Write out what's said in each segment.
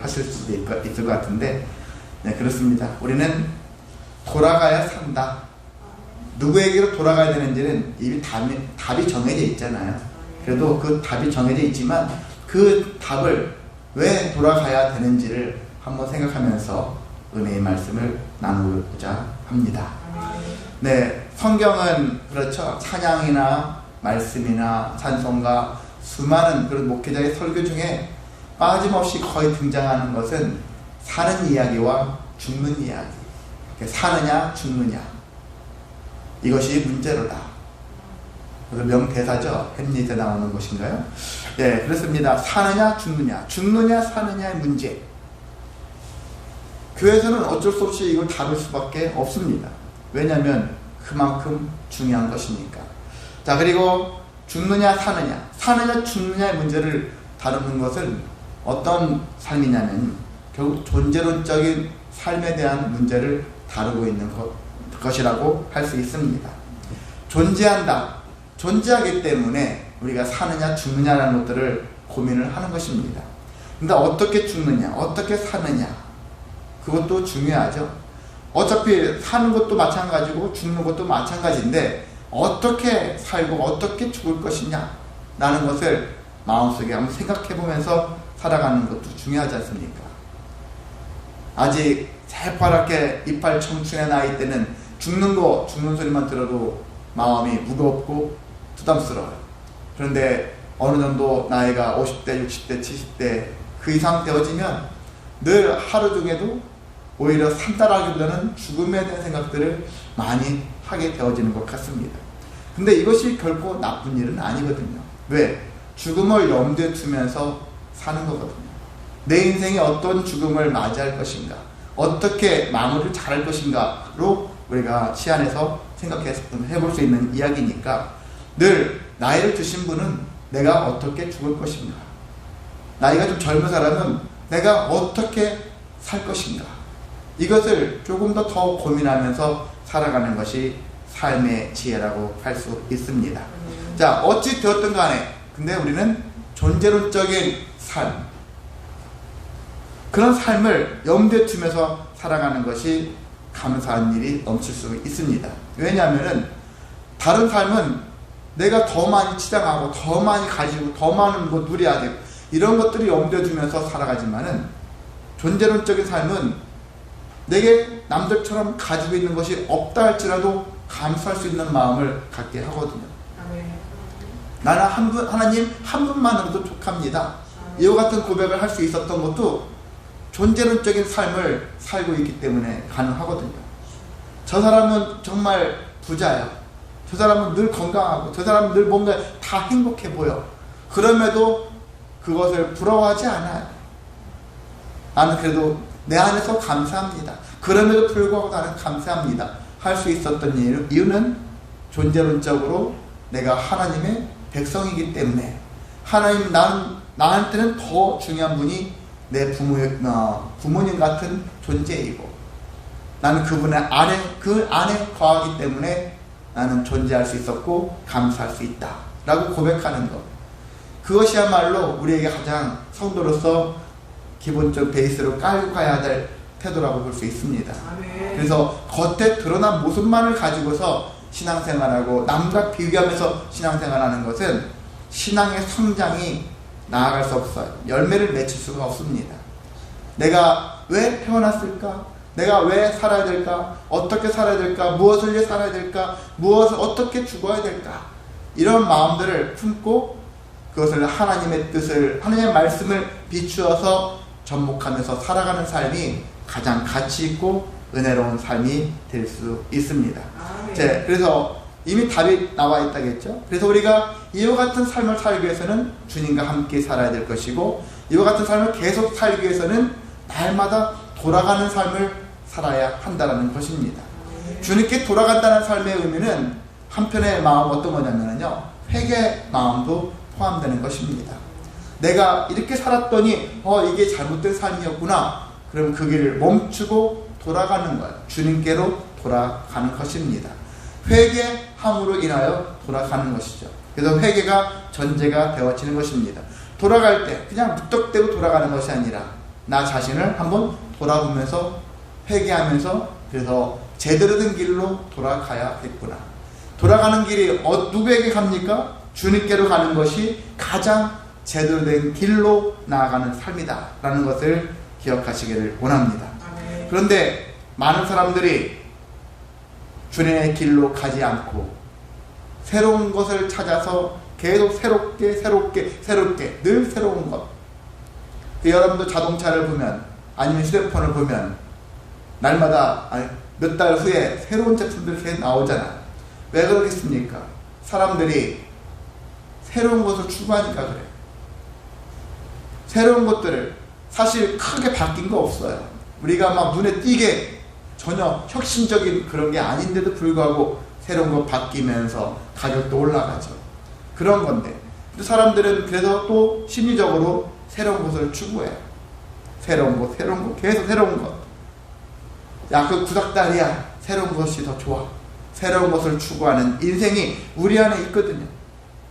하실 수도 있을 것 같은데, 네, 그렇습니다. 우리는 돌아가야 산다. 누구에게로 돌아가야 되는지는 이미 답이 정해져 있잖아요. 그래도 그 답이 정해져 있지만 그 답을 왜 돌아가야 되는지를 한번 생각하면서 은혜의 말씀을 나누고자 합니다. 네, 성경은 그렇죠. 찬양이나 말씀이나 찬송가 수많은 그런 목회자의 설교 중에 빠짐없이 거의 등장하는 것은 사는 이야기와 죽는 이야기. 사느냐 죽느냐, 이것이 문제로다. 그래서 명대사죠. 햄릿에 나오는 것인가요? 네, 그렇습니다. 사느냐 죽느냐, 죽느냐 사느냐의 문제. 교회에서는 어쩔 수 없이 이걸 다룰 수밖에 없습니다. 왜냐하면 그만큼 중요한 것이니까. 자, 그리고 죽느냐 사느냐, 사느냐 죽느냐의 문제를 다루는 것은 어떤 삶이냐면 결국 존재론적인 삶에 대한 문제를 다루고 있는 것이라고 할 수 있습니다. 존재한다. 존재하기 때문에 우리가 사느냐 죽느냐라는 것들을 고민을 하는 것입니다. 근데 어떻게 죽느냐, 어떻게 사느냐, 그것도 중요하죠. 어차피 사는 것도 마찬가지고 죽는 것도 마찬가지인데 어떻게 살고 어떻게 죽을 것이냐 라는 것을 마음속에 한번 생각해 보면서 살아가는 것도 중요하지 않습니까? 아직 새파랗게 이빨 청춘의 나이 때는 죽는 소리만 들어도 마음이 무겁고 부담스러워요. 그런데 어느 정도 나이가 50대, 60대, 70대 그 이상 되어지면 늘 하루 중에도 오히려 산다라기보다는 죽음에 대한 생각들을 많이 하게 되어지는 것 같습니다. 근데 이것이 결코 나쁜 일은 아니거든요. 왜? 죽음을 염두에 두면서 사는 거거든요. 내 인생이 어떤 죽음을 맞이할 것인가, 어떻게 마무리를 잘할 것인가로 우리가 시안에서 생각해 볼 수 있는 이야기니까 늘 나이를 드신 분은 내가 어떻게 죽을 것인가, 나이가 좀 젊은 사람은 내가 어떻게 살 것인가, 이것을 조금 더 고민하면서 살아가는 것이 삶의 지혜라고 할 수 있습니다. 자, 어찌 되었든 간에 근데 우리는 존재론적인 삶, 그런 삶을 염두에 두면서 살아가는 것이 감사한 일이 넘칠 수 있습니다. 왜냐하면 다른 삶은 내가 더 많이 치장하고 더 많이 가지고 더 많은 것 누려야 되고 이런 것들이 염두에 두면서 살아가지만은 존재론적인 삶은 내게 남들처럼 가지고 있는 것이 없다 할지라도 감사할 수 있는 마음을 갖게 하거든요. 나는 하나님 한 분만으로도 족합니다. 이와 같은 고백을 할 수 있었던 것도 존재론적인 삶을 살고 있기 때문에 가능하거든요. 저 사람은 정말 부자예요. 저 사람은 늘 건강하고 저 사람은 늘 뭔가 다 행복해 보여. 그럼에도 그것을 부러워하지 않아요. 나는 그래도 내 안에서 감사합니다. 그럼에도 불구하고 나는 감사합니다. 할 수 있었던 이유는 존재론적으로 내가 하나님의 백성이기 때문에, 하나님 나한테는 더 중요한 분이 내 부모님 같은 존재이고 나는 그 안에 거하기 때문에 나는 존재할 수 있었고 감사할 수 있다 라고 고백하는 것, 그것이야말로 우리에게 가장 성도로서 기본적 베이스로 깔고 가야 될 태도라고 볼 수 있습니다. 그래서 겉에 드러난 모습만을 가지고서 신앙생활하고 남과 비교하면서 신앙생활하는 것은 신앙의 성장이 나아갈 수 없어요. 열매를 맺힐 수가 없습니다. 내가 왜 태어났을까? 내가 왜 살아야 될까? 어떻게 살아야 될까? 무엇을 위해 살아야 될까? 무엇을 어떻게 죽어야 될까? 이런 마음들을 품고 그것을 하나님의 뜻을, 하나님의 말씀을 비추어서 접목하면서 살아가는 삶이 가장 가치 있고 은혜로운 삶이 될 수 있습니다. 그래서 이미 답이 나와 있다겠죠. 그래서 우리가 이와 같은 삶을 살기 위해서는 주님과 함께 살아야 될 것이고, 이와 같은 삶을 계속 살기 위해서는 날마다 돌아가는 삶을 살아야 한다는 것입니다. 주님께 돌아간다는 삶의 의미는 한편의 마음 어떤 거냐면요, 회개 마음도 포함되는 것입니다. 내가 이렇게 살았더니 이게 잘못된 삶이었구나. 그럼 그 길을 멈추고 돌아가는 거예요. 주님께로 돌아가는 것입니다. 회개함으로 인하여 돌아가는 것이죠. 그래서 회개가 전제가 되어지는 것입니다. 돌아갈 때 그냥 무턱대고 돌아가는 것이 아니라 나 자신을 한번 돌아보면서 회개하면서 그래서 제대로 된 길로 돌아가야겠구나. 돌아가는 길이 누구에게 갑니까? 주님께로 가는 것이 가장 제대로 된 길로 나아가는 삶이다 라는 것을 기억하시기를 원합니다. 그런데 많은 사람들이 주님의 길로 가지 않고 새로운 것을 찾아서 계속 새롭게 늘 새로운 것. 여러분도 자동차를 보면 아니면 휴대폰을 보면 날마다 몇 달 후에 새로운 제품들이 계속 나오잖아. 왜 그러겠습니까? 사람들이 새로운 것을 추구하니까 그래. 새로운 것들을 사실 크게 바뀐 거 없어요. 우리가 막 눈에 띄게 전혀 혁신적인 그런 게 아닌데도 불구하고 새로운 거 바뀌면서 가격도 올라가죠. 그런 건데 사람들은 그래서 또 심리적으로 새로운 것을 추구해요. 새로운 것 계속 새로운 것. 야, 그 구닥다리야. 새로운 것이 더 좋아. 새로운 것을 추구하는 인생이 우리 안에 있거든요.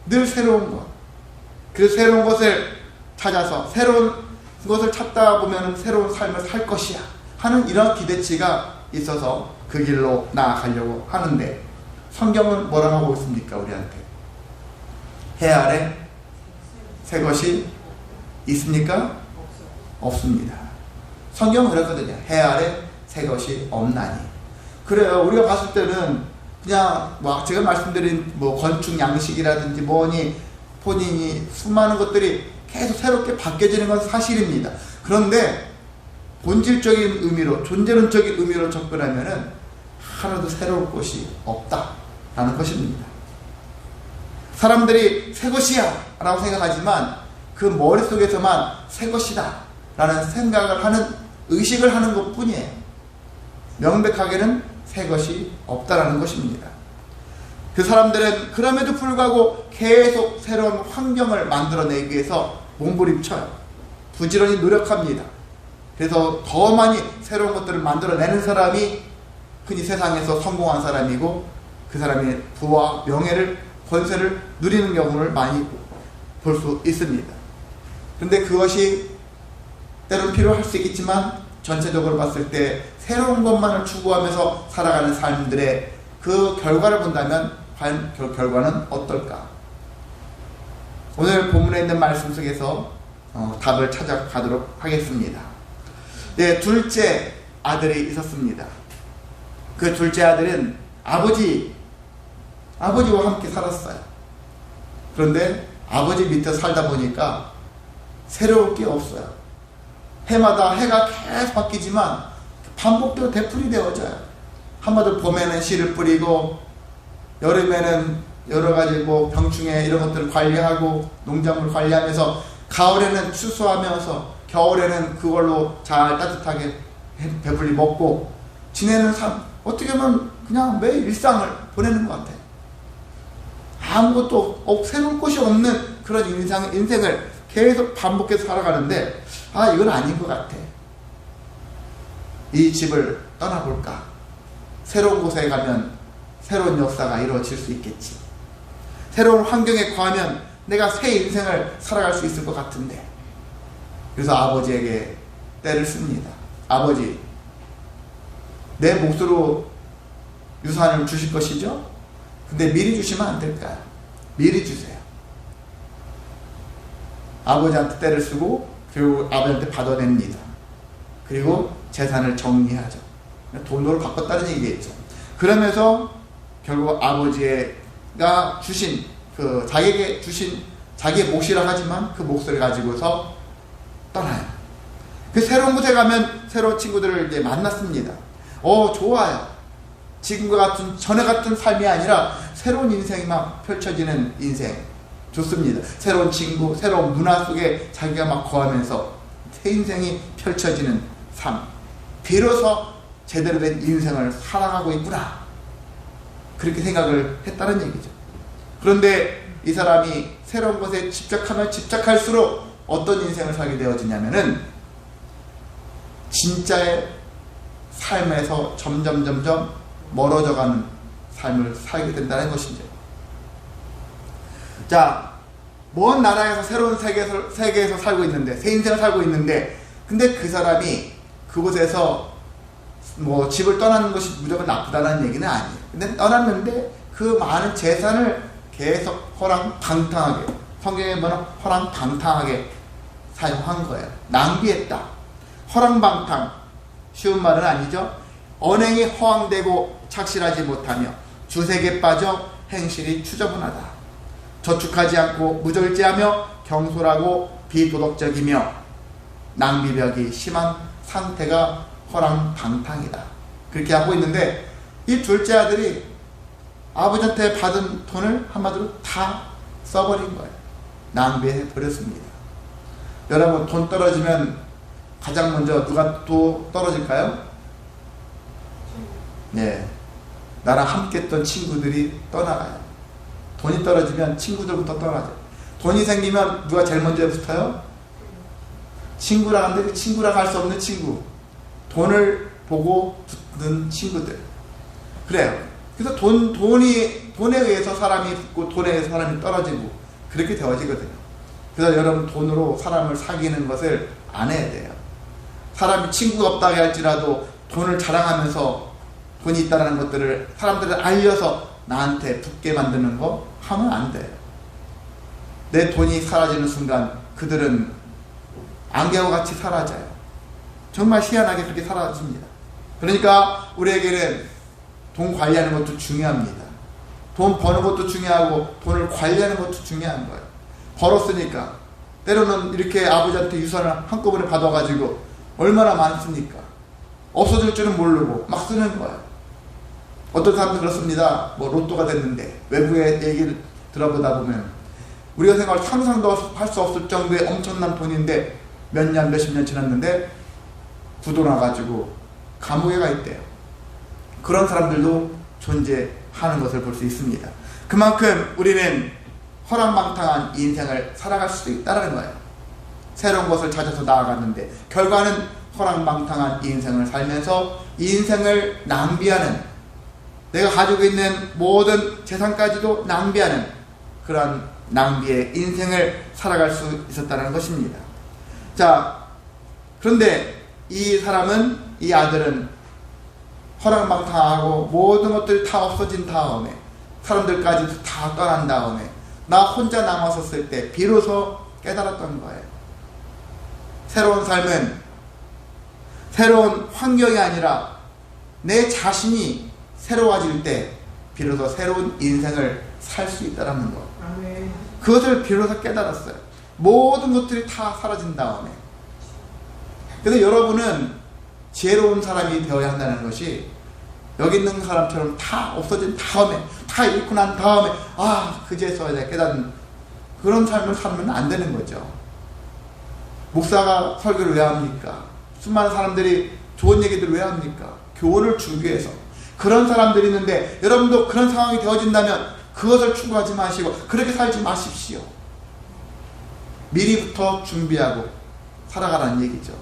늘 새로운 것. 그 새로운 것을 찾아서 새로운 것을 찾다 보면 새로운 삶을 살 것이야 하는 이런 기대치가 있어서 그 길로 나아가려고 하는데 성경은 뭐라고 하고 있습니까? 우리한테 해 아래 새 것이 있습니까? 없습니다. 성경은 그랬거든요. 해 아래 새 것이 없나니. 그래요. 우리가 봤을 때는 그냥 제가 말씀드린 건축 양식이라든지 뭐니 본인이 수많은 것들이 계속 새롭게 바뀌어지는 건 사실입니다. 그런데 본질적인 의미로 존재론적인 의미로 접근하면은 하나도 새로운 것이 없다라는 것입니다. 사람들이 새 것이야 라고 생각하지만 그 머릿속에서만 새 것이다 라는 생각을 하는 의식을 하는 것 뿐이에요. 명백하게는 새 것이 없다라는 것입니다. 그 사람들은 그럼에도 불구하고 계속 새로운 환경을 만들어내기 위해서 몸부림쳐요. 부지런히 노력합니다. 그래서 더 많이 새로운 것들을 만들어내는 사람이 흔히 세상에서 성공한 사람이고 그 사람이 부와 명예를 권세를 누리는 경우를 많이 볼 수 있습니다. 그런데 그것이 때론 필요할 수 있겠지만 전체적으로 봤을 때 새로운 것만을 추구하면서 살아가는 삶들의 그 결과를 본다면 과연 결과는 어떨까? 오늘 본문에 있는 말씀 속에서 답을 찾아가도록 하겠습니다. 네, 둘째 아들이 있었습니다. 그 둘째 아들은 아버지와 함께 살았어요. 그런데 아버지 밑에 살다 보니까 새로울 게 없어요. 해마다 해가 계속 바뀌지만 반복되고 되풀이되어져요. 한마디로 봄에는 씨를 뿌리고 여름에는 여러가지 병충해 이런 것들을 관리하고 농작물 관리하면서 가을에는 추수하면서 겨울에는 그걸로 잘 따뜻하게 배불리 먹고 지내는 삶, 어떻게 보면 그냥 매일 일상을 보내는 것 같아요. 아무것도 새로운 것이 없는 그런 인생을 계속 반복해서 살아가는데 이건 아닌 것 같아. 이 집을 떠나볼까? 새로운 곳에 가면 새로운 역사가 이루어질 수 있겠지. 새로운 환경에 거하면 내가 새 인생을 살아갈 수 있을 것 같은데. 그래서 아버지에게 때를 씁니다. 아버지, 내 몫으로 유산을 주실 것이죠? 근데 미리 주시면 안 될까요? 미리 주세요. 아버지한테 때를 쓰고 결국 아버지한테 받아냅니다. 그리고 재산을 정리하죠. 돈으로 바꿨다는 얘기겠죠. 그러면서 결국 아버지가 주신 자기에게 주신 자기의 몫이라 하지만 그 몫을 가지고서 떠나요. 그 새로운 곳에 가면 새로운 친구들을 이제 만났습니다. 좋아요. 지금과 같은 전에 같은 삶이 아니라 새로운 인생이 막 펼쳐지는 인생 좋습니다. 새로운 친구, 새로운 문화 속에 자기가 막 거하면서 새 인생이 펼쳐지는 삶. 비로소 제대로 된 인생을 살아가고 있구나. 그렇게 생각을 했다는 얘기죠. 그런데 이 사람이 새로운 것에 집착하면 집착할수록 어떤 인생을 살게 되어지냐면은 진짜의 삶에서 점점 멀어져가는 삶을 살게 된다는 것이죠. 자, 먼 나라에서 새로운 세계에서 살고 있는데 새 인생을 살고 있는데 근데 그 사람이 그곳에서 뭐 집을 떠나는 것이 무조건 나쁘다는 얘기는 아니에요. 근데 떠났는데 그 많은 재산을 계속 허랑방탕하게, 성경에 보면 허랑방탕하게 사용한 거예요. 낭비했다. 허랑방탕, 쉬운 말은 아니죠. 언행이 허황되고 착실하지 못하며 주색에 빠져 행실이 추저분하다. 저축하지 않고 무절제하며 경솔하고 비도덕적이며 낭비벽이 심한 상태가 허랑방탕이다. 그렇게 하고 있는데 이 둘째 아들이 아버지한테 받은 돈을 한마디로 다 써버린 거예요. 낭비해 버렸습니다. 여러분, 돈 떨어지면 가장 먼저 누가 또 떨어질까요? 네, 나랑 함께 했던 친구들이 떠나가요. 돈이 떨어지면 친구들부터 떠나죠. 돈이 생기면 누가 제일 먼저 붙어요? 친구랑 하는데 그 친구랑 할 수 없는 친구, 돈을 보고 붙는 친구들. 그래요. 그래서 돈에 의해서 사람이 붙고 돈에 의해서 사람이 떨어지고 그렇게 되어지거든요. 그래서 여러분, 돈으로 사람을 사귀는 것을 안 해야 돼요. 사람이 친구가 없다고 할지라도 돈을 자랑하면서 돈이 있다는 것들을 사람들을 알려서 나한테 붙게 만드는 거 하면 안 돼요. 내 돈이 사라지는 순간 그들은 안개와 같이 사라져요. 정말 희한하게 그렇게 사라집니다. 그러니까 우리에게는 돈 관리하는 것도 중요합니다. 돈 버는 것도 중요하고 돈을 관리하는 것도 중요한 거예요. 벌었으니까 때로는 이렇게 아버지한테 유산을 한꺼번에 받아가지고 얼마나 많습니까? 없어질 줄은 모르고 막 쓰는 거예요. 어떤 사람도 그렇습니다. 뭐 로또가 됐는데 외부의 얘기를 들어보다 보면 우리가 생각할 상상도 할 수 없을 정도의 엄청난 돈인데 몇 년, 몇십 년 지났는데 부도 나가지고 감옥에 가 있대요. 그런 사람들도 존재하는 것을 볼 수 있습니다. 그만큼 우리는 허랑방탕한 인생을 살아갈 수도 있다는 거예요. 새로운 것을 찾아서 나아갔는데 결과는 허랑방탕한 인생을 살면서 인생을 낭비하는, 내가 가지고 있는 모든 재산까지도 낭비하는 그런 낭비의 인생을 살아갈 수 있었다는 것입니다. 자, 그런데 이 사람은, 이 아들은 허랑방탕하고 모든 것들이 다 없어진 다음에, 사람들까지 다 떠난 다음에 나 혼자 남았었을 때 비로소 깨달았던 거예요. 새로운 삶은 새로운 환경이 아니라 내 자신이 새로워질 때 비로소 새로운 인생을 살 수 있다는 것. 그것을 비로소 깨달았어요. 모든 것들이 다 사라진 다음에. 그래서 여러분은 지혜로운 사람이 되어야 한다는 것이 여기 있는 사람처럼 다 없어진 다음에, 다 잃고 난 다음에 그제서야 깨닫는 그런 삶을 살면 안 되는 거죠. 목사가 설교를 왜 합니까? 수많은 사람들이 좋은 얘기들을 왜 합니까? 교훈을 주기 위해서. 그런 사람들이 있는데 여러분도 그런 상황이 되어진다면 그것을 추구하지 마시고 그렇게 살지 마십시오. 미리부터 준비하고 살아가라는 얘기죠.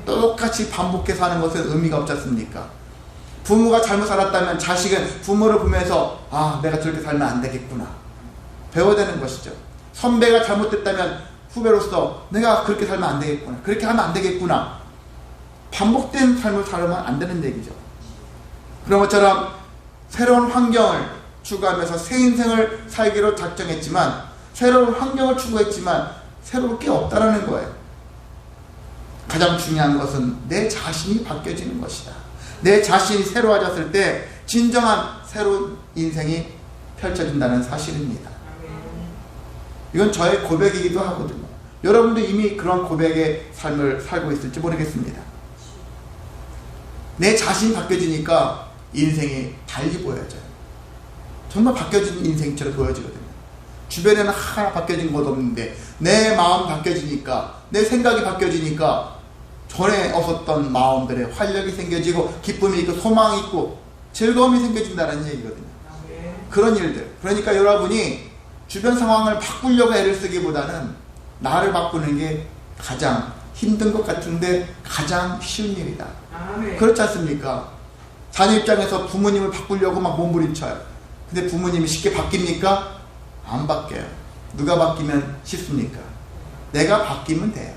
똑같이 반복해서 하는 것은 의미가 없지 않습니까? 부모가 잘못 살았다면 자식은 부모를 보면서 내가 저렇게 살면 안 되겠구나 배워야 되는 것이죠. 선배가 잘못됐다면 후배로서 내가 그렇게 살면 안 되겠구나, 그렇게 하면 안 되겠구나, 반복된 삶을 살면 안 되는 얘기죠. 그런 것처럼 새로운 환경을 추구하면서 새 인생을 살기로 작정했지만, 새로운 환경을 추구했지만 새로울 게 없다라는 거예요. 가장 중요한 것은 내 자신이 바뀌어지는 것이다. 내 자신이 새로워졌을 때 진정한 새로운 인생이 펼쳐진다는 사실입니다. 이건 저의 고백이기도 하거든요. 여러분도 이미 그런 고백의 삶을 살고 있을지 모르겠습니다. 내 자신이 바뀌어지니까 인생이 달리 보여져요. 정말 바뀌어진 인생처럼 보여지거든요. 주변에는 하나 바뀌어진 것 없는데 내 마음 바뀌어지니까, 내 생각이 바뀌어지니까 전에 없었던 마음들에 활력이 생겨지고 기쁨이 있고 소망이 있고 즐거움이 생겨진다는 얘기거든요. 그런 일들. 그러니까 여러분이 주변 상황을 바꾸려고 애를 쓰기보다는 나를 바꾸는 게 가장 힘든 것 같은데 가장 쉬운 일이다. 그렇지 않습니까? 자녀 입장에서 부모님을 바꾸려고 막 몸부림쳐요. 근데 부모님이 쉽게 바뀝니까? 안 바뀌어요. 누가 바뀌면 쉽습니까? 내가 바뀌면 돼요.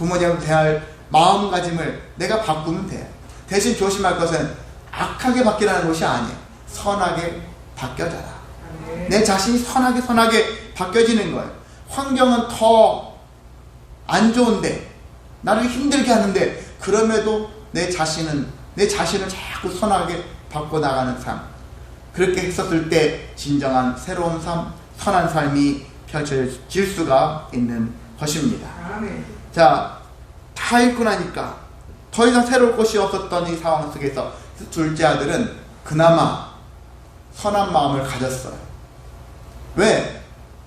부모님을 대할 마음가짐을 내가 바꾸면 돼요. 대신 조심할 것은 악하게 바뀌라는 것이 아니에요. 선하게 바뀌어져라. 내 자신이 선하게 바뀌어지는 거예요. 환경은 더 안 좋은데, 나를 힘들게 하는데, 그럼에도 내 자신을 자꾸 선하게 바꿔나가는 삶. 그렇게 했었을 때 진정한 새로운 삶, 선한 삶이 펼쳐질 수가 있는 것입니다. 자, 다 읽고 나니까 더 이상 새로울 것이 없었던 이 상황 속에서 둘째 아들은 그나마 선한 마음을 가졌어요. 왜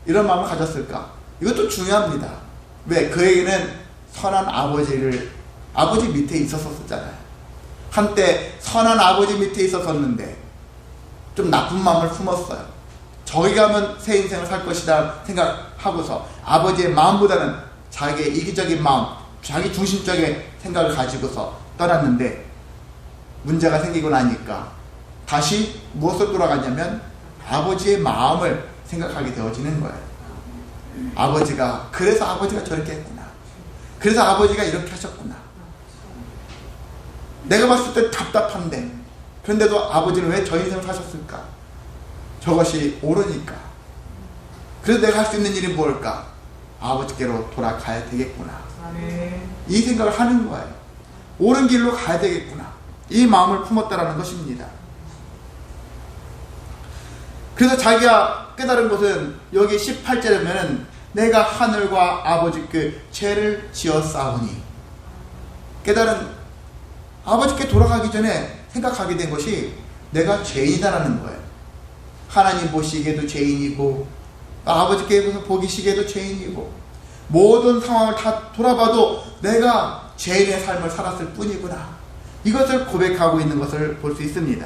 이런 마음을 가졌을까? 이것도 중요합니다. 왜? 그에게는 선한 아버지 밑에 있었었잖아요. 한때 선한 아버지 밑에 있었었는데 좀 나쁜 마음을 품었어요. 저기 가면 새 인생을 살 것이다 생각하고서 아버지의 마음보다는 자기의 이기적인 마음, 자기 중심적인 생각을 가지고서 떠났는데, 문제가 생기고 나니까 다시 무엇으로 돌아갔냐면 아버지의 마음을 생각하게 되어지는 거예요. 그래서 아버지가 저렇게 했구나. 그래서 아버지가 이렇게 하셨구나. 내가 봤을 때 답답한데, 그런데도 아버지는 왜 저 인생을 사셨을까? 저것이 옳으니까. 그래서 내가 할 수 있는 일이 뭘까? 아버지께로 돌아가야 되겠구나. 이 생각을 하는 거예요. 옳은 길로 가야 되겠구나. 이 마음을 품었다라는 것입니다. 그래서 자기가 깨달은 것은 여기 18절에는 내가 하늘과 아버지께 죄를 지었사오니, 깨달은 아버지께 돌아가기 전에 생각하게 된 것이 내가 죄인이다라는 거예요. 하나님 보시기에도 죄인이고, 아버지께 보시기에도 죄인이고, 모든 상황을 다 돌아봐도 내가 죄인의 삶을 살았을 뿐이구나. 이것을 고백하고 있는 것을 볼 수 있습니다.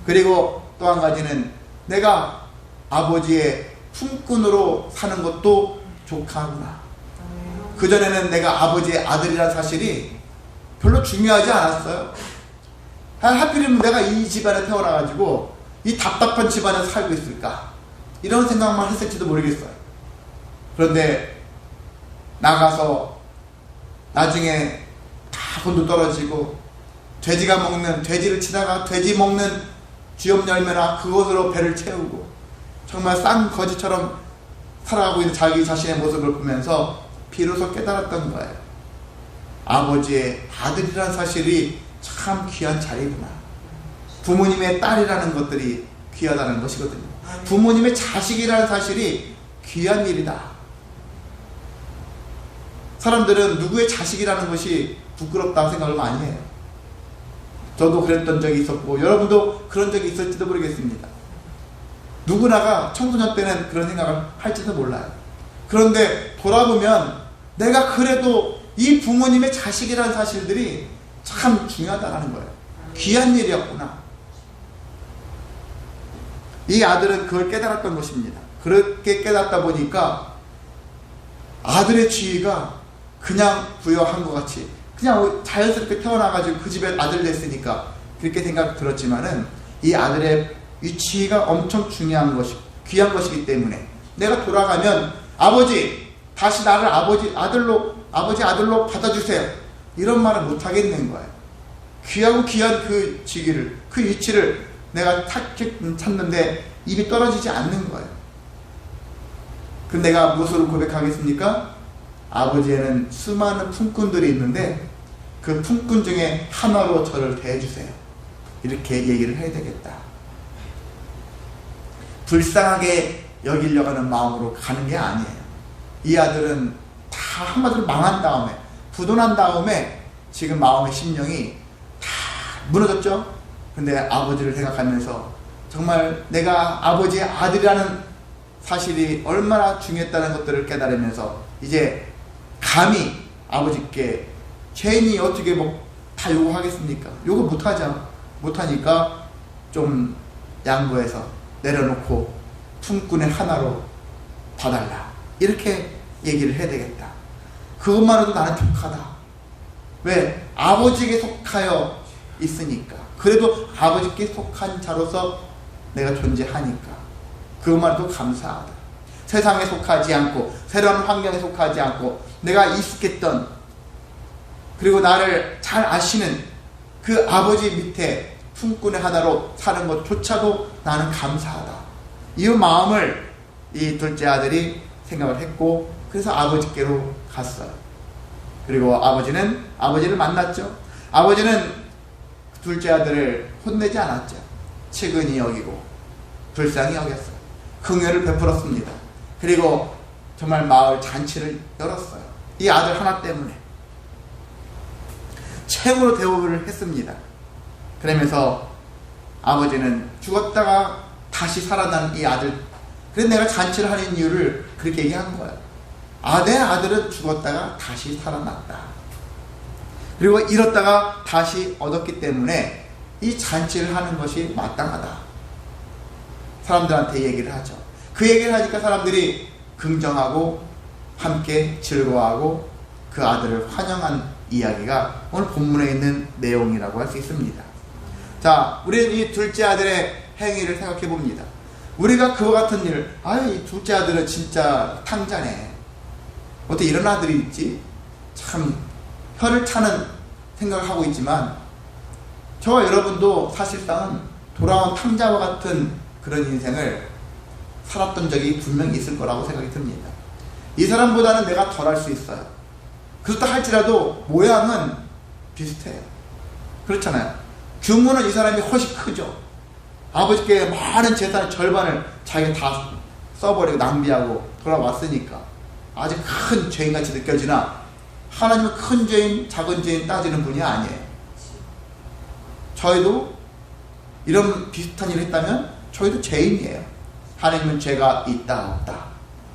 그리고 또 한 가지는 내가 아버지의 품꾼으로 사는 것도 족하구나. 그전에는 내가 아버지의 아들이라는 사실이 별로 중요하지 않았어요. 하필이면 내가 이 집안에 태어나가지고 이 답답한 집안에 살고 있을까, 이런 생각만 했을지도 모르겠어요. 그런데 나가서 나중에 다 돈도 떨어지고, 돼지를 치다가 돼지 먹는 쥐업 열매나 그것으로 배를 채우고 정말 싼 거지처럼 살아가고 있는 자기 자신의 모습을 보면서 비로소 깨달았던 거예요. 아버지의 아들이라는 사실이 참 귀한 자리구나. 부모님의 딸이라는 것들이 귀하다는 것이거든요. 부모님의 자식이라는 사실이 귀한 일이다. 사람들은 누구의 자식이라는 것이 부끄럽다고 생각을 많이 해요. 저도 그랬던 적이 있었고, 여러분도 그런 적이 있을지도 모르겠습니다. 누구나가 청소년 때는 그런 생각을 할지도 몰라요. 그런데 돌아보면 내가 그래도 이 부모님의 자식이라는 사실들이 참 중요하다는 거예요. 귀한 일이었구나. 이 아들은 그걸 깨달았던 것입니다. 그렇게 깨닫다 보니까 아들의 지위가 그냥 부여한 것 같이 그냥 자연스럽게 태어나가지고 그 집에 아들 됐으니까 그렇게 생각 들었지만은, 이 아들의 위치가 엄청 중요한 것이, 귀한 것이기 때문에 내가 돌아가면 아버지, 다시 나를 아버지 아들로 받아주세요, 이런 말을 못 하겠는 거예요. 귀하고 귀한 그 직위를, 그 위치를 내가 찾는데 입이 떨어지지 않는 거예요. 그럼 내가 무엇으로 고백하겠습니까? 아버지에는 수많은 품꾼들이 있는데 그 품꾼 중에 하나로 저를 대해주세요, 이렇게 얘기를 해야 되겠다. 불쌍하게 여기려고 하는 마음으로 가는 게 아니에요. 이 아들은 다 한마디로 망한 다음에, 부도난 다음에 지금 마음의 심령이 다 무너졌죠. 근데 아버지를 생각하면서 정말 내가 아버지의 아들이라는 사실이 얼마나 중요했다는 것들을 깨달으면서 이제 감히 아버지께, 죄인이 어떻게 다 요구하겠습니까? 요구 못하니까 좀 양보해서 내려놓고 품꾼의 하나로 봐달라, 이렇게 얘기를 해야 되겠다. 그것만으로도 나는 족하다. 왜? 아버지에게 속하여 있으니까. 그래도 아버지께 속한 자로서 내가 존재하니까 그것만으로도 감사하다. 세상에 속하지 않고 새로운 환경에 속하지 않고 내가 익숙했던 그리고 나를 잘 아시는 그 아버지 밑에 품꾼의 하나로 사는 것조차도 나는 감사하다. 이 마음을 이 둘째 아들이 생각을 했고, 그래서 아버지께로 갔어요. 그리고 아버지를 만났죠. 아버지는 둘째 아들을 혼내지 않았죠. 측은히 여기고 불쌍히 여겼어요. 긍휼을 베풀었습니다. 그리고 정말 마을 잔치를 열었어요. 이 아들 하나 때문에 최고로 대우를 했습니다. 그러면서 아버지는 죽었다가 다시 살아난 이 아들, 그래서 내가 잔치를 하는 이유를 그렇게 얘기한 거예요. 내 아들은 죽었다가 다시 살아났다. 그리고 잃었다가 다시 얻었기 때문에 이 잔치를 하는 것이 마땅하다. 사람들한테 얘기를 하죠. 그 얘기를 하니까 사람들이 긍정하고 함께 즐거워하고 그 아들을 환영한 이야기가 오늘 본문에 있는 내용이라고 할 수 있습니다. 자, 우리는 이 둘째 아들의 행위를 생각해 봅니다. 우리가 그와 같은 일, 이 둘째 아들은 진짜 탕자네. 어떻게 이런 아들이 있지? 참 혀를 차는 생각을 하고 있지만, 저와 여러분도 사실상은 돌아온 탕자와 같은 그런 인생을 살았던 적이 분명히 있을 거라고 생각이 듭니다. 이 사람보다는 내가 덜 할 수 있어요. 그렇다 할지라도 모양은 비슷해요. 그렇잖아요. 규모는 이 사람이 훨씬 크죠. 아버지께 많은 재산의 절반을 자기가 다 써버리고 낭비하고 돌아왔으니까 아주 큰 죄인같이 느껴지나, 하나님은 큰 죄인 작은 죄인 따지는 분이 아니에요. 저희도 이런 비슷한 일을 했다면 저희도 죄인이에요. 하나님은 죄가 있다 없다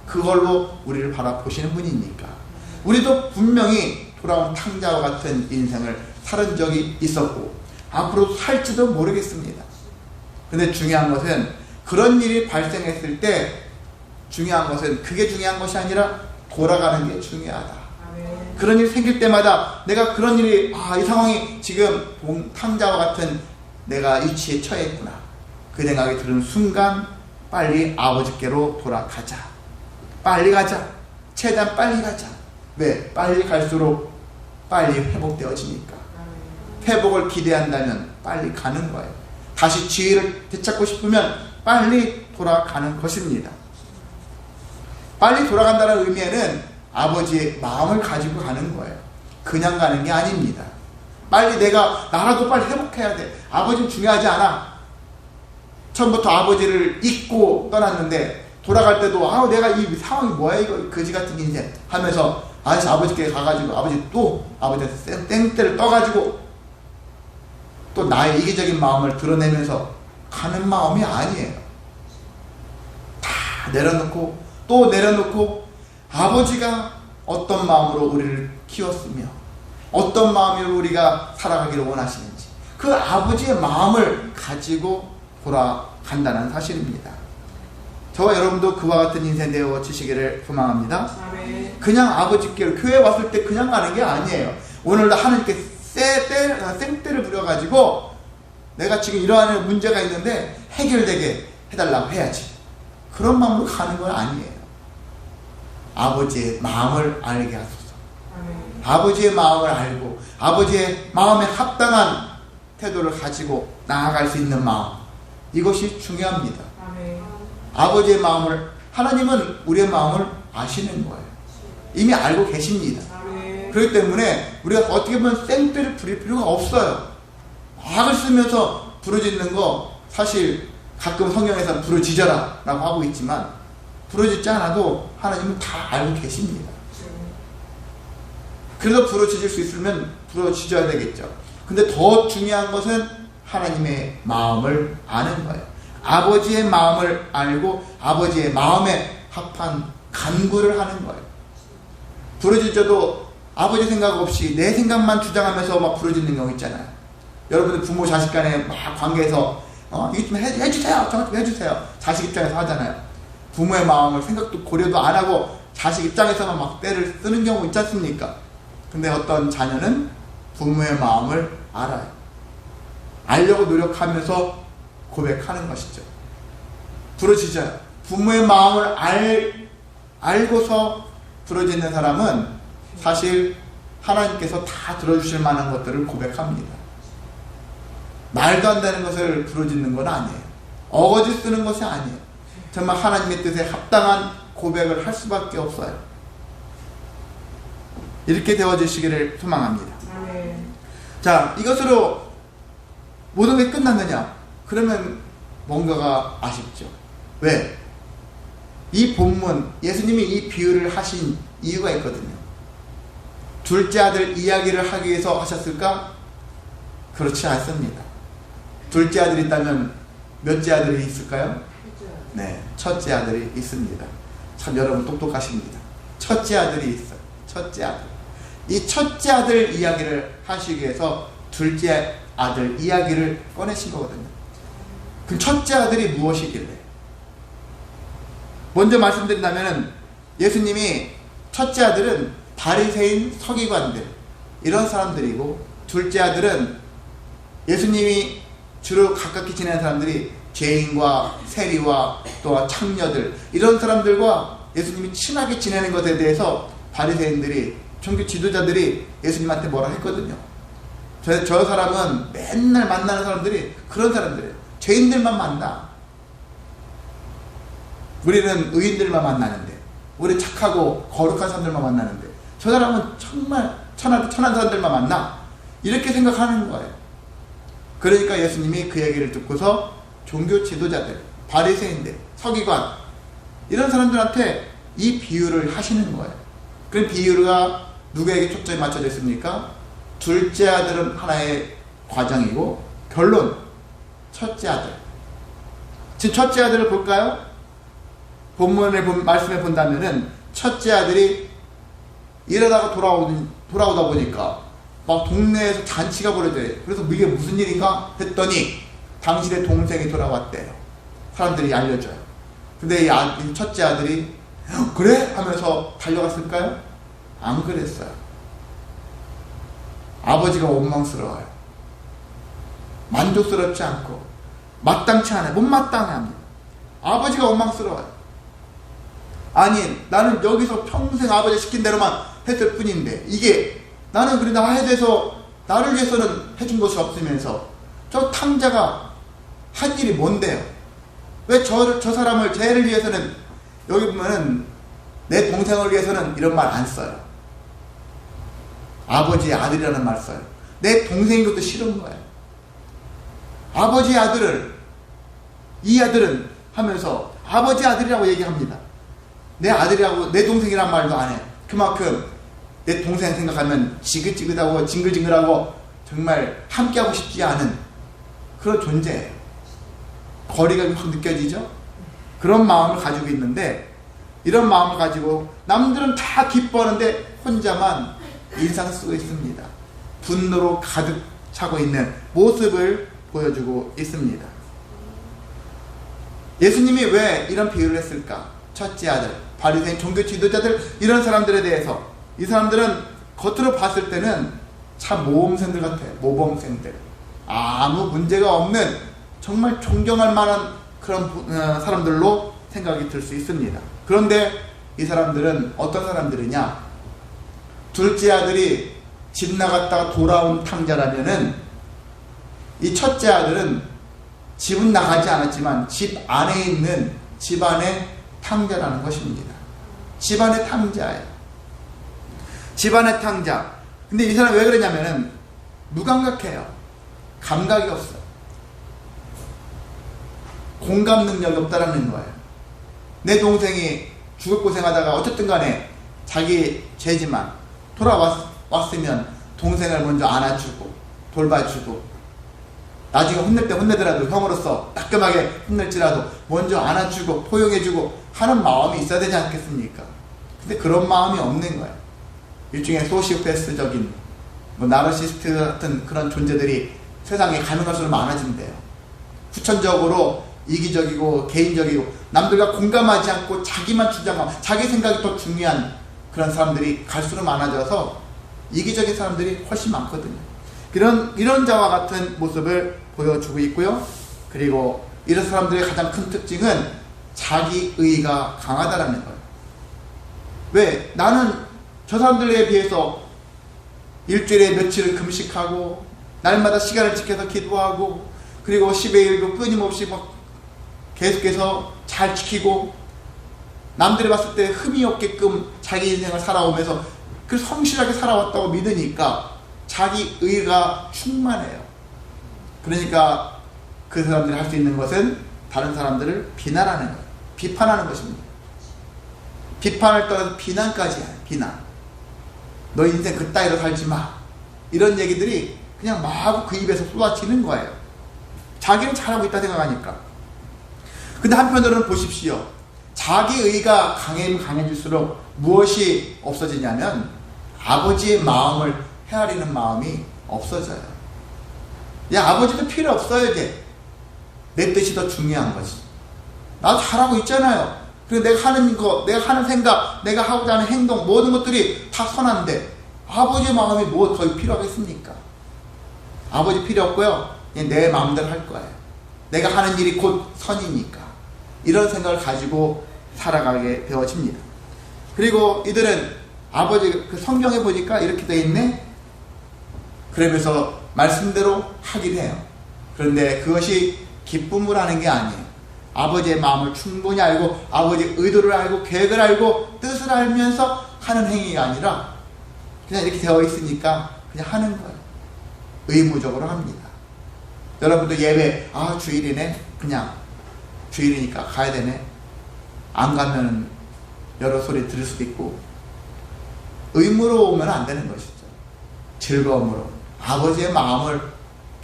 그걸로 우리를 바라보시는 분이니까. 우리도 분명히 돌아온 탕자와 같은 인생을 살은 적이 있었고 앞으로 살지도 모르겠습니다. 근데 중요한 것은 그런 일이 발생했을 때 중요한 것은 그게 중요한 것이 아니라 돌아가는 게 중요하다. 그런 일이 생길 때마다 내가 그런 일이 이 상황이 지금 탕자와 같은 내가 위치에 처해 있구나, 그 생각이 드는 순간 빨리 아버지께로 돌아가자. 빨리 가자. 최대한 빨리 가자. 왜? 빨리 갈수록 빨리 회복되어지니까. 회복을 기대한다면 빨리 가는 거예요. 다시 지혜를 되찾고 싶으면 빨리 돌아가는 것입니다. 빨리 돌아간다는 의미에는 아버지의 마음을 가지고 가는 거예요. 그냥 가는 게 아닙니다. 빨리 나라도 빨리 회복해야 돼. 아버지는 중요하지 않아. 처음부터 아버지를 잊고 떠났는데 돌아갈 때도 내가 이 상황이 뭐야 이거 거지 같은 인생 하면서 아버지께 가가지고 아버지한테 땡때를 떠가지고 또 나의 이기적인 마음을 드러내면서 가는 마음이 아니에요. 다 내려놓고 또 내려놓고 아버지가 어떤 마음으로 우리를 키웠으며 어떤 마음으로 우리가 살아가기를 원하시는지 그 아버지의 마음을 가지고 돌아간다는 사실입니다. 저와 여러분도 그와 같은 인생 되어지시기를 소망합니다. 그냥 아버지께 교회 왔을 때 그냥 가는 게 아니에요. 오늘도 하나님께 생떼를 부려가지고 내가 지금 이러한 문제가 있는데 해결되게 해달라고 해야지. 그런 마음으로 가는 건 아니에요. 아버지의 마음을 알게 하소서. 아버지의 마음을 알고 아버지의 마음에 합당한 태도를 가지고 나아갈 수 있는 마음, 이것이 중요합니다. 아버지의 마음을, 하나님은 우리의 마음을 아시는 거예요. 이미 알고 계십니다. 그렇기 때문에 우리가 어떻게 보면 생떼를 부릴 필요가 없어요. 악을 쓰면서 부르짖는 거 사실 가끔 성경에서 부르짖어라 라고 하고 있지만 부르짖지 않아도 하나님은 다 알고 계십니다. 그래서 부르짖을 수 있으면 부르짖어야 되겠죠. 근데 더 중요한 것은 하나님의 마음을 아는 거예요. 아버지의 마음을 알고 아버지의 마음에 합한 간구를 하는 거예요. 부르짖어도 아버지 생각 없이 내 생각만 주장하면서 막 부르짖는 경우 있잖아요. 여러분들 부모 자식 간에 막 관계에서 이거 좀 해주세요, 저거 좀 해주세요, 자식 입장에서 하잖아요. 부모의 마음을 생각도 고려도 안 하고 자식 입장에서만 막 때를 쓰는 경우 있지 않습니까? 근데 어떤 자녀는 부모의 마음을 알아요. 알려고 노력하면서 고백하는 것이죠. 부르짖어요. 부모의 마음을 알고서 부르짖는 사람은 사실 하나님께서 다 들어주실 만한 것들을 고백합니다. 말도 안 되는 것을 부르짖는 건 아니에요. 어거지 쓰는 것이 아니에요. 정말 하나님의 뜻에 합당한 고백을 할 수밖에 없어요. 이렇게 되어지시기를 소망합니다. 자, 이것으로 모든 게 끝났느냐? 그러면 뭔가가 아쉽죠. 왜? 이 본문, 예수님이 이 비유를 하신 이유가 있거든요. 둘째 아들 이야기를 하기 위해서 하셨을까? 그렇지 않습니다. 둘째 아들이 있다면 몇째 아들이 있을까요? 네, 첫째 아들이 있습니다. 참 여러분 똑똑하십니다. 첫째 아들이 있어요. 첫째 아들. 이 첫째 아들 이야기를 하시기 위해서 둘째 아들 이야기를 꺼내신 거거든요. 그럼 첫째 아들이 무엇이길래? 먼저 말씀드린다면 예수님이 첫째 아들은 바리새인 서기관들 이런 사람들이고, 둘째 아들은 예수님이 주로 가깝게 지내는 사람들이 죄인과 세리와 또 창녀들 이런 사람들과 예수님이 친하게 지내는 것에 대해서 바리새인들이, 종교 지도자들이 예수님한테 뭐라 했거든요. 저 사람은 맨날 만나는 사람들이 그런 사람들이에요. 죄인들만 만나. 우리는 의인들만 만나는데, 우리 착하고 거룩한 사람들만 만나는데, 저 사람은 정말 천한 사람들만 만나. 이렇게 생각하는 거예요. 그러니까 예수님이 그 얘기를 듣고서 종교 지도자들, 바리새인들, 서기관 이런 사람들한테 이 비유를 하시는 거예요. 그 비유가 누구에게 초점이 맞춰져 있습니까? 둘째 아들은 하나의 과정이고, 결론 첫째 아들. 지금 첫째 아들을 볼까요? 본문의 말씀에 본다면은 첫째 아들이 일하다가 돌아오다 보니까 막 동네에서 잔치가 벌어져요. 그래서 이게 무슨 일인가 했더니 당신의 동생이 돌아왔대요. 사람들이 알려줘요. 근데 이 첫째 아들이 그래? 하면서 달려갔을까요? 안 그랬어요. 아버지가 원망스러워요. 만족스럽지 않고 마땅치 않아요. 못마땅해 합니다. 아버지가 원망스러워요. 아니, 나는 여기서 평생 아버지 시킨 대로만 했을 뿐인데, 이게 나는 그래 나에 대해서 나를 위해서는 해준 것이 없으면서 저 탕자가 한 일이 뭔데요? 왜 저 사람을, 쟤를 위해서는, 여기 보면은 내 동생을 위해서는 이런 말 안 써요. 아버지의 아들이라는 말 써요. 내 동생인 것도 싫은 거예요. 아버지의 아들을, 이 아들은 하면서 아버지 아들이라고 얘기합니다. 내 아들이라고, 내 동생이란 말도 안 해. 그만큼 내 동생 생각하면 지긋지긋하고 징글징글하고 정말 함께하고 싶지 않은 그런 존재예요. 거리가 확 느껴지죠? 그런 마음을 가지고 있는데, 이런 마음을 가지고 남들은 다 기뻐하는데 혼자만 인상 쓰고 있습니다. 분노로 가득 차고 있는 모습을 보여주고 있습니다. 예수님이 왜 이런 비유를 했을까? 첫째 아들, 바리새인 종교 지도자들 이런 사람들에 대해서, 이 사람들은 겉으로 봤을 때는 참 모범생들 같아요. 모범생들. 아무 문제가 없는 정말 존경할 만한 그런 사람들로 생각이 들 수 있습니다. 그런데 이 사람들은 어떤 사람들이냐? 둘째 아들이 집 나갔다가 돌아온 탕자라면은, 이 첫째 아들은 집은 나가지 않았지만 집 안에 있는 집안의 탕자라는 것입니다. 집안의 탕자예요. 집안의 탕자. 근데 이 사람 왜 그러냐면은 무감각해요. 감각이 없어요. 공감 능력이 없다라는 거예요. 내 동생이 죽을 고생하다가 어쨌든 간에 자기 죄지만 돌아왔으면 동생을 먼저 안아주고 돌봐주고, 나중에 혼낼 때 혼내더라도 형으로서 따끔하게 혼낼지라도 먼저 안아주고 포용해주고 하는 마음이 있어야 되지 않겠습니까? 근데 그런 마음이 없는 거예요. 일종의 소시오패스적인 나르시스트 같은 그런 존재들이 세상에 가면 갈수록 많아진대요. 후천적으로 이기적이고 개인적이고 남들과 공감하지 않고 자기만 주장하고 자기 생각이 더 중요한 그런 사람들이 갈수록 많아져서 이기적인 사람들이 훨씬 많거든요. 이런 자와 같은 모습을 보여주고 있고요. 그리고 이런 사람들의 가장 큰 특징은 자기의가 강하다라는 거예요. 왜? 나는 저 사람들에 비해서 일주일에 며칠을 금식하고 날마다 시간을 지켜서 기도하고 그리고 10의 1도 끊임없이 막 계속해서 잘 지키고 남들이 봤을 때 흠이 없게끔 자기 인생을 살아오면서 그 성실하게 살아왔다고 믿으니까 자기 의가 충만해요. 그러니까 그 사람들이 할 수 있는 것은 다른 사람들을 비난하는 거예요. 비판하는 것입니다. 비판을 떠나서 비난까지 해요. 비난. 너 인생 그따위로 살지 마. 이런 얘기들이 그냥 마구 그 입에서 쏟아지는 거예요. 자기는 잘하고 있다 생각하니까. 근데 한편으로는 보십시오. 자기 의가 강해질수록 무엇이 없어지냐면 아버지의 마음을 헤아리는 마음이 없어져요. 야, 아버지도 필요 없어요. 이제 내 뜻이 더 중요한 거지. 나도 잘하고 있잖아요. 그리고 내가 하는 거, 내가 하는 생각, 내가 하고자 하는 행동, 모든 것들이 다 선한데 아버지의 마음이 뭐 더 필요하겠습니까? 아버지 필요 없고요. 그냥 내 마음대로 할 거예요. 내가 하는 일이 곧 선이니까. 이런 생각을 가지고 살아가게 되어집니다. 그리고 이들은 아버지, 그 성경에 보니까 이렇게 되어 있네? 그러면서 말씀대로 하긴 해요. 그런데 그것이 기쁨을 하는 게 아니에요. 아버지의 마음을 충분히 알고 아버지의 의도를 알고 계획을 알고 뜻을 알면서 하는 행위가 아니라 그냥 이렇게 되어 있으니까 그냥 하는 거예요. 의무적으로 합니다. 여러분도 예배, 주일이네? 그냥 주일이니까 가야 되네. 안 가면 여러 소리 들을 수도 있고. 의무로 오면 안 되는 것이죠. 즐거움으로 아버지의 마음을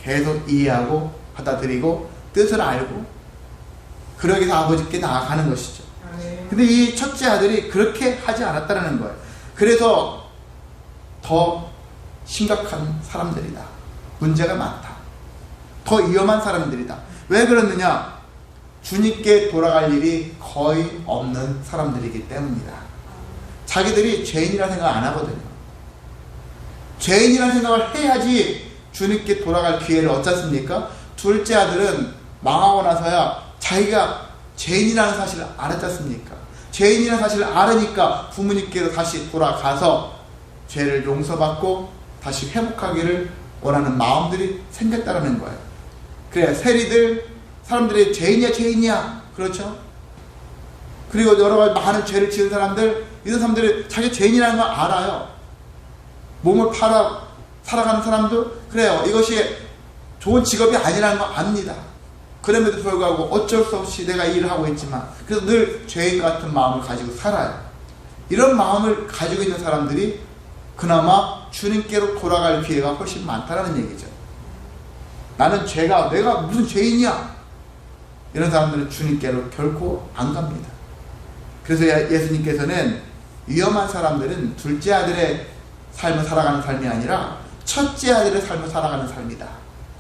계속 이해하고 받아들이고 뜻을 알고 그러기 위해서 아버지께 나아가는 것이죠. 근데 이 첫째 아들이 그렇게 하지 않았다는 거예요. 그래서 더 심각한 사람들이다. 문제가 많다. 더 위험한 사람들이다. 왜 그러느냐? 주님께 돌아갈 일이 거의 없는 사람들이기 때문이다. 자기들이 죄인이라는 생각을 안 하거든요. 죄인이라는 생각을 해야지 주님께 돌아갈 기회를 얻지 않습니까? 둘째 아들은 망하고 나서야 자기가 죄인이라는 사실을 알았지 않습니까? 죄인이라는 사실을 알으니까 부모님께로 다시 돌아가서 죄를 용서받고 다시 회복하기를 원하는 마음들이 생겼다는 거예요. 그래, 세리들, 사람들이 죄인이야. 그렇죠? 그리고 여러 가지 많은 죄를 지은 사람들, 이런 사람들이 자기 죄인이라는 걸 알아요. 몸을 팔아 살아가는 사람도 그래요. 이것이 좋은 직업이 아니라는 걸 압니다. 그럼에도 불구하고 어쩔 수 없이 내가 일을 하고 있지만 그래서 늘 죄인 같은 마음을 가지고 살아요. 이런 마음을 가지고 있는 사람들이 그나마 주님께로 돌아갈 기회가 훨씬 많다는 얘기죠. 나는 내가 무슨 죄인이야? 이런 사람들은 주님께로 결코 안 갑니다. 그래서 예수님께서는 위험한 사람들은 둘째 아들의 삶을 살아가는 삶이 아니라 첫째 아들의 삶을 살아가는 삶이다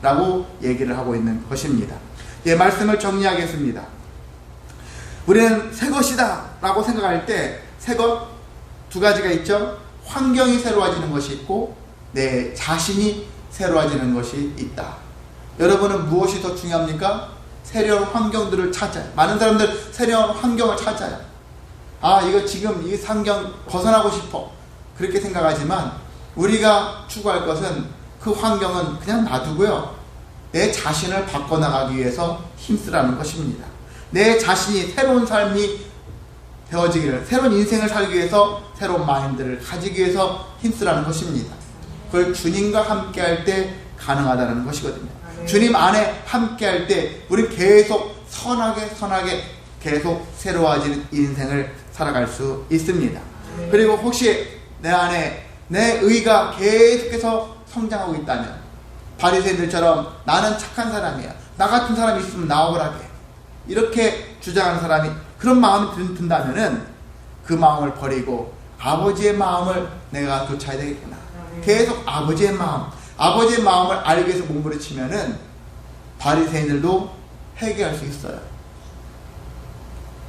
라고 얘기를 하고 있는 것입니다. 말씀을 정리하겠습니다. 우리는 새 것이다 라고 생각할 때 새 것 두 가지가 있죠. 환경이 새로워지는 것이 있고 내 자신이 새로워지는 것이 있다. 여러분은 무엇이 더 중요합니까? 새로운 환경들을 찾아요. 많은 사람들 새로운 환경을 찾아요. 이거 지금 이 환경 벗어나고 싶어. 그렇게 생각하지만 우리가 추구할 것은 그 환경은 그냥 놔두고요. 내 자신을 바꿔나가기 위해서 힘쓰라는 것입니다. 내 자신이 새로운 삶이 되어지기를, 새로운 인생을 살기 위해서 새로운 마인드를 가지기 위해서 힘쓰라는 것입니다. 그걸 주님과 함께 할 때 가능하다는 것이거든요. 주님 안에 함께 할 때 우리 계속 선하게 계속 새로워지는 인생을 살아갈 수 있습니다. 그리고 혹시 내 안에 내 의가 계속해서 성장하고 있다면 바리새인들처럼 나는 착한 사람이야, 나 같은 사람이 있으면 나오라게 이렇게 주장하는 사람이 그런 마음이 든다면은 그 마음을 버리고 아버지의 마음을 내가 쫓아야 되겠구나. 계속 아버지의 마음을 알기 위해서 몸부림치면은 바리새인들도 회개할 수 있어요.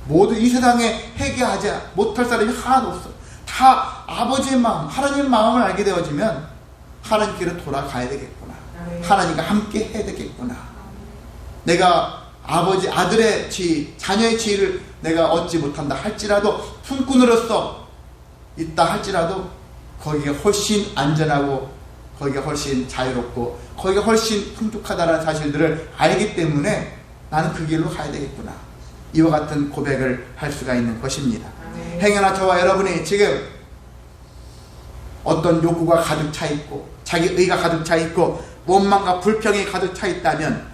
모두 이 세상에 회개하지 못할 사람이 하나도 없어. 다 아버지의 마음, 하나님의 마음을 알게 되어지면 하나님께로 돌아가야 되겠구나. 하나님과 함께 해야 되겠구나. 내가 아들의 지위, 자녀의 지위를 내가 얻지 못한다 할지라도, 품꾼으로서 있다 할지라도 거기가 훨씬 안전하고 거기가 훨씬 자유롭고 거기가 훨씬 풍족하다는 사실들을 알기 때문에 나는 그 길로 가야 되겠구나. 이와 같은 고백을 할 수가 있는 것입니다. 행여나 저와 여러분이 지금 어떤 욕구가 가득 차 있고 자기 의가 가득 차 있고 원망과 불평이 가득 차 있다면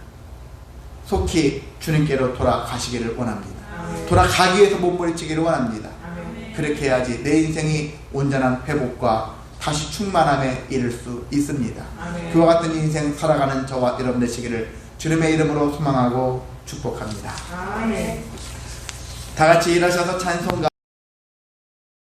속히 주님께로 돌아가시기를 원합니다. 돌아가기 위해서 몸부림치기를 원합니다. 그렇게 해야지 내 인생이 온전한 회복과 다시 충만함에 이를 수 있습니다. 그와 같은 인생 살아가는 저와 여러분 되시기를 주님의 이름으로 소망하고 축복합니다. 다 같이 일어서서 찬송가